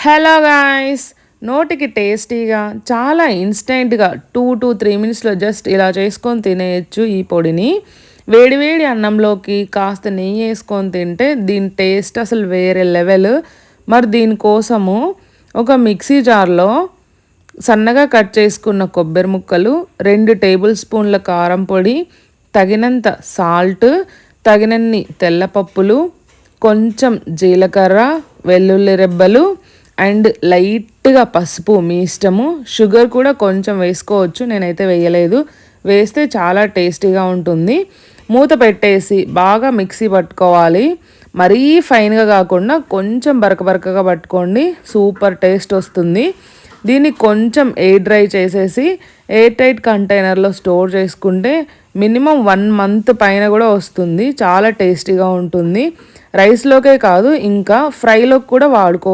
Hello guys, నోటికి టేస్టీగా చాలా ఇన్స్టెంట్గా 2 to 3 మినిట్స్లో జస్ట్ ఇలా చేసుకొని తినేయచ్చు. ఈ పొడిని వేడివేడి అన్నంలోకి కాస్త నెయ్యి వేసుకొని తింటే దీని టేస్ట్ అసలు వేరే లెవెల్. మరి దీనికోసము ఒక మిక్సీ జార్లో సన్నగా కట్ చేసుకున్న కొబ్బరి ముక్కలు, 2 టేబుల్ స్పూన్ల కారం పొడి, తగినంత సాల్ట్, తగినన్ని తెల్లపప్పులు, కొంచెం జీలకర్ర, వెల్లుల్లి రెబ్బలు అండ్ లైట్గా పసుపు మీ ఇష్టము. షుగర్ కూడా కొంచెం వేసుకోవచ్చు, నేనైతే వేయలేదు. వేస్తే చాలా టేస్టీగా ఉంటుంది. మూత పెట్టేసి బాగా మిక్సీ పట్టుకోవాలి. మరీ ఫైన్గా కాకుండా కొంచెం బరకగా పట్టుకోండి, సూపర్ టేస్ట్ వస్తుంది. దీన్ని కొంచెం ఎయిర్ డ్రై చేసేసి ఎయిర్ టైట్ కంటైనర్లో స్టోర్ చేసుకుంటే మినిమం 1 మంత్ పైన కూడా వస్తుంది. చాలా టేస్టీగా ఉంటుంది. రైస్లోకే కాదు, ఇంకా ఫ్రైలోకి కూడా వాడుకోవచ్చు.